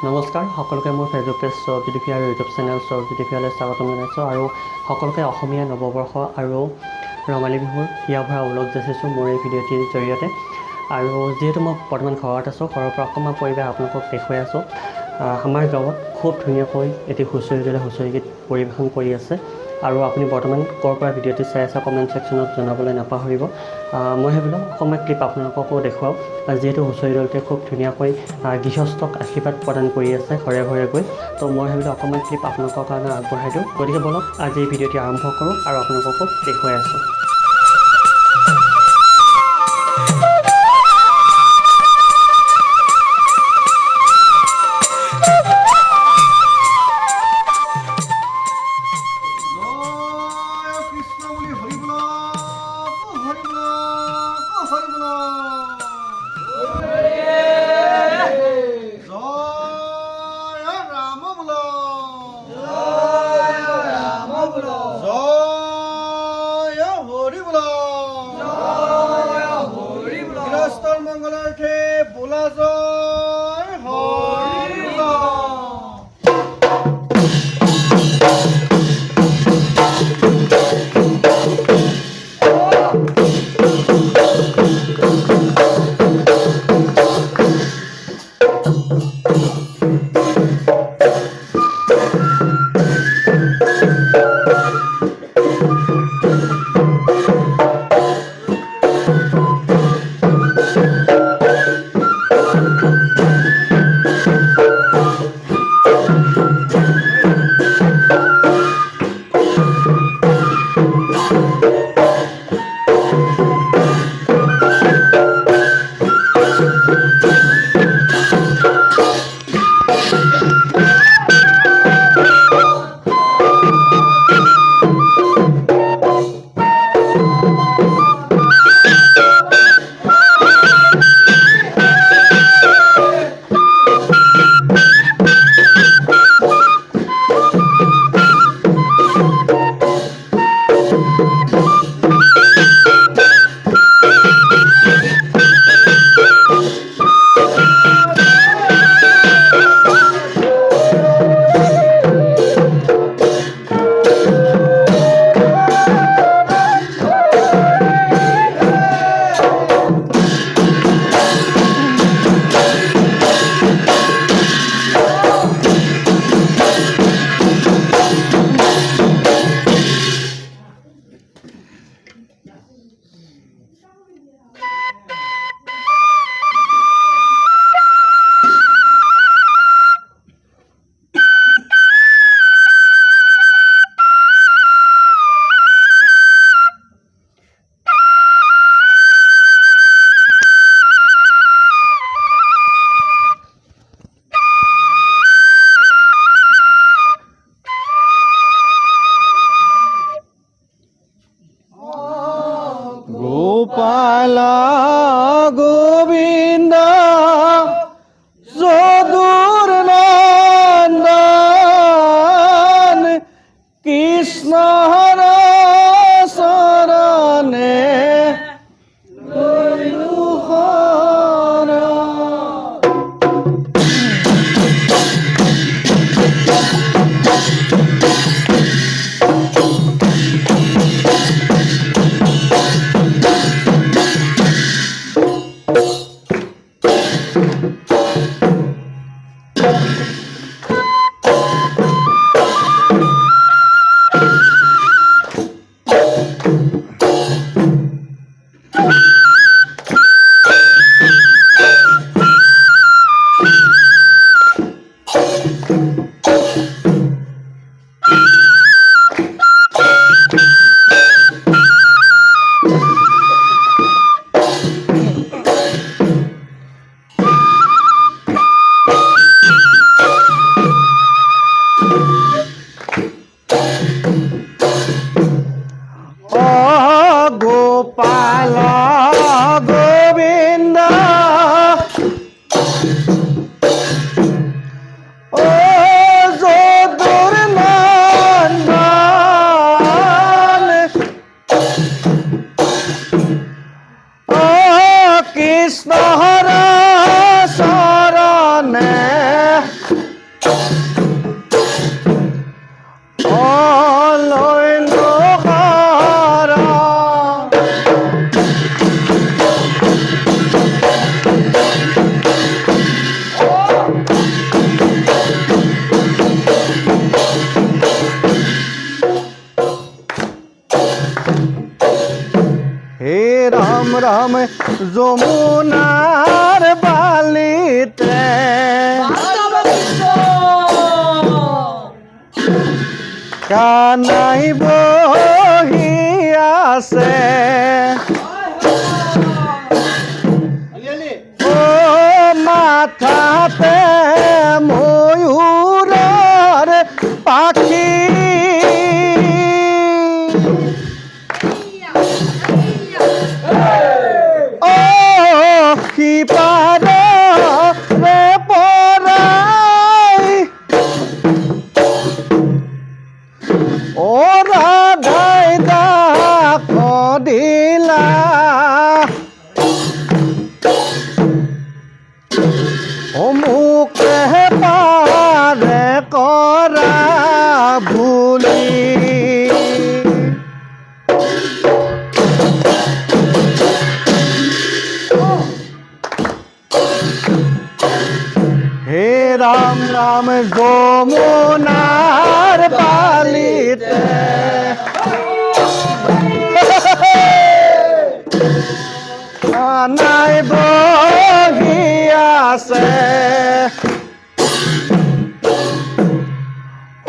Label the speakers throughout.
Speaker 1: নমস্কাৰ সকলোকে মোৰ ফেচবুক পেজ চৌৰভ জ্যোতি আৰু ইউটিউব চেনেল চৌৰভ জ্যোতি স্বাগতম জনাইছোঁ আৰু সকলোকে অসমীয়া নৱবৰ্ষ আৰু ৰঙালী বিহুৰ হিয়া ভৰা ওলগ যাচিছোঁ মোৰ এই ভিডিঅ'টিৰ জৰিয়তে। আৰু যিহেতু মই বৰ্তমান ঘৰত আছোঁ, ঘৰৰ পৰা অকণমান পৰিৱেশ আপোনালোকক দেখুৱাই আছোঁ। আমাৰ গাঁৱত খুব ধুনীয়াকৈ এটি হুঁচৰি দলে হুঁচৰি গীত পৰিৱেশন কৰি আছে আৰু আপুনি বৰ্তমান ক'ৰ পৰা ভিডিঅ'টি চাই আছে কমেণ্ট ছেকশ্যনত জনাবলৈ নাপাহৰিব। মই ভাবিলোঁ অসমীয়া ক্লিপ আপোনালোককো দেখুৱাওঁ, যিহেতু হুঁচৰি দলটোৱে খুব ধুনীয়াকৈ গৃহস্থক আশীৰ্বাদ প্ৰদান কৰি আছে ঘৰে ঘৰে গৈ। তো মই ভাবিলোঁ অকণমান ক্লিপ আপোনালোকৰ কাৰণে আগবঢ়াই দিওঁ। গতিকে বলক আজি এই ভিডিঅ'টি আৰম্ভ কৰোঁ আৰু আপোনালোককো দেখুৱাই আছোঁ।
Speaker 2: মঙ্গলাৰ্থে বোলা জয় হৰি রাম যমুনার বালিতে কানাই বহি আছে ও মাথাতে ময়ূরের পাখি ও কি পারে রে পরাই ওরা ধাই দাখ দিলা ও মুখে পারে করা ভুলি হে রাম রাম যমুনার বালিতে কানাই বহি আছে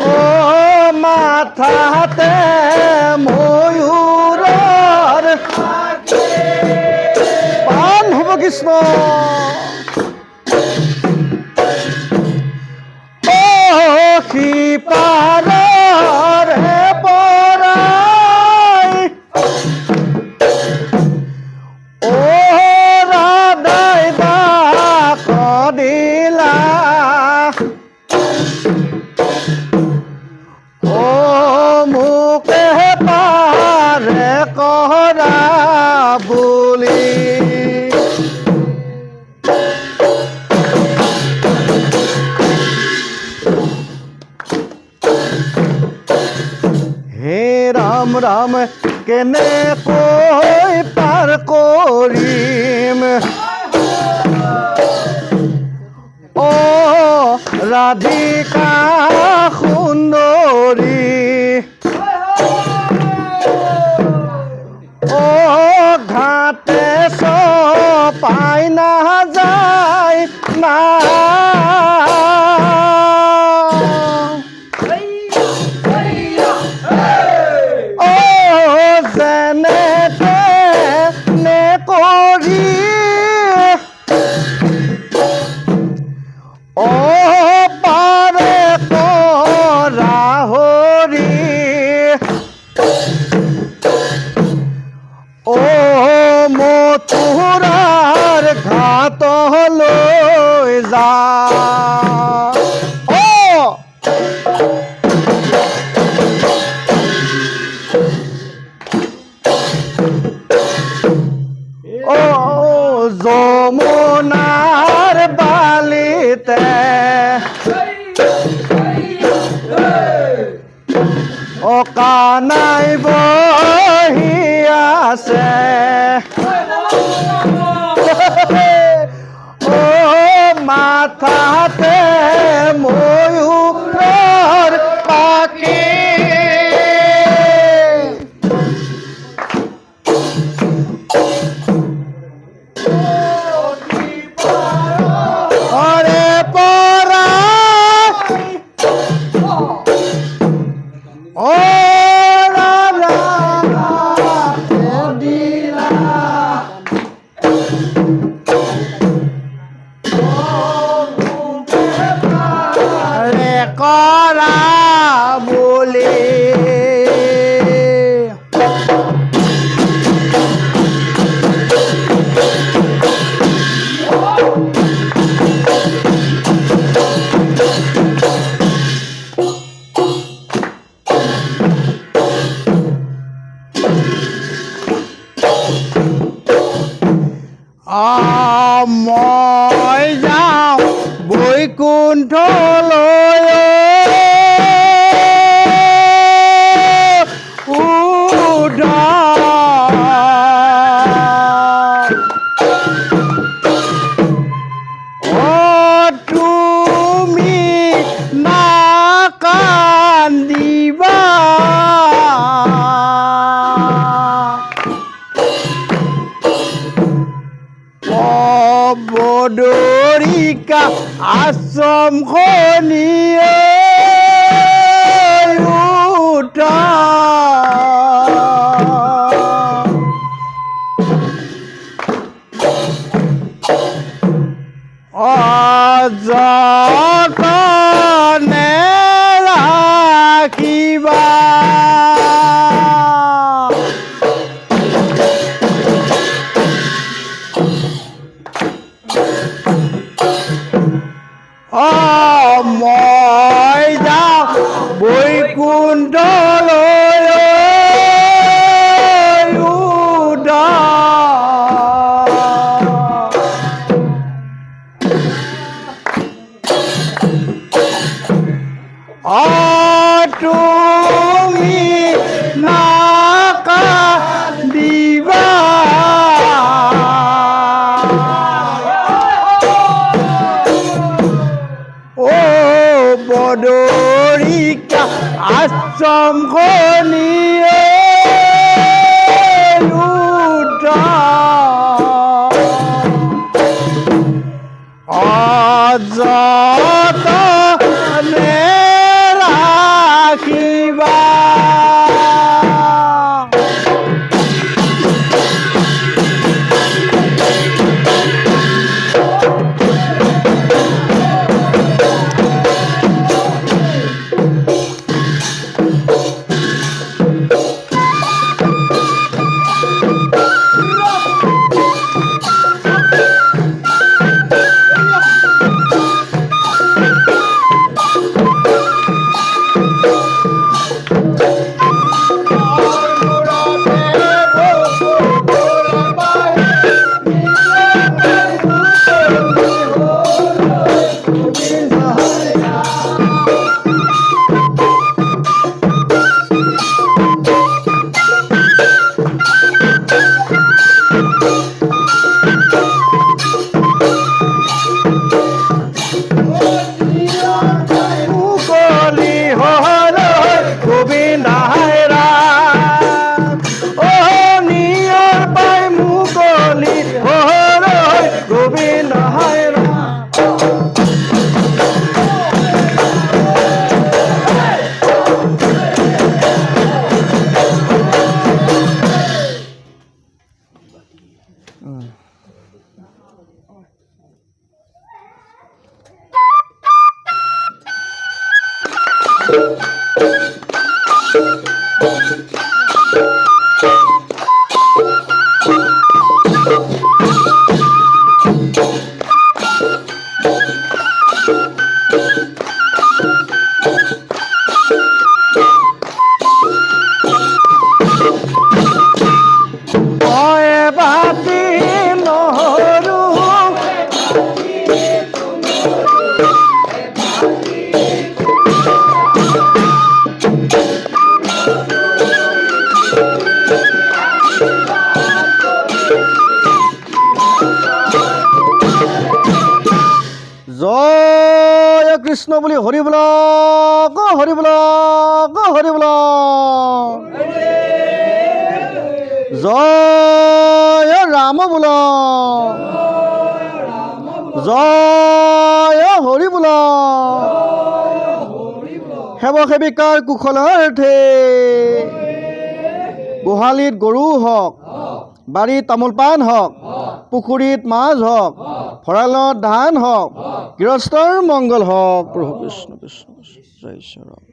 Speaker 2: ও মাথাতে ময়ূরের পান হব কৃষ্ণ কি পার হে পরাই ও রাধাই দাখ দিলা ও মুখে পারে করা বুলি হে রাম রাম কেনে কই পার করিম ও রাধিকা সুন্দরী ও ঘাটে পাই না যায় না ও পারে করা হরি ও মথুরার ঘাট লই যা ও যমুনার বালিতে ও কানাই বহি আছে ও মাথাতে ময়ূরের পাখি ওরে পরাই ও করা বলে মই যাওঁ বৈকুণ্ঠলৈ আশ্ৰম খনিয়ে উঠা যতনে ৰাখিবা মই যাওঁ বৈকুণ্ঠলৈ তুমি নাকান্দিবা বদৰিকা আশ্ৰম খনিয়ে উঠা যতনে ৰাখিবা জয় কৃষ্ণ বুলি হৰি বল হৰি বল হৰি বল জয় ৰাম বোল জয় হৰি বোল সেৱ সেৱিকাৰ কুশলাৰ্থে গোহালিত গৰু হওক বাৰীত তামোল পাণ হওক পুখুৰীত মাছ হওক ভঁৰালত ধান হওক গৃহস্থৰ মংগল হওক প্ৰভু কৃষ্ণ কৃষ্ণ জয় শ্ৰী ৰাম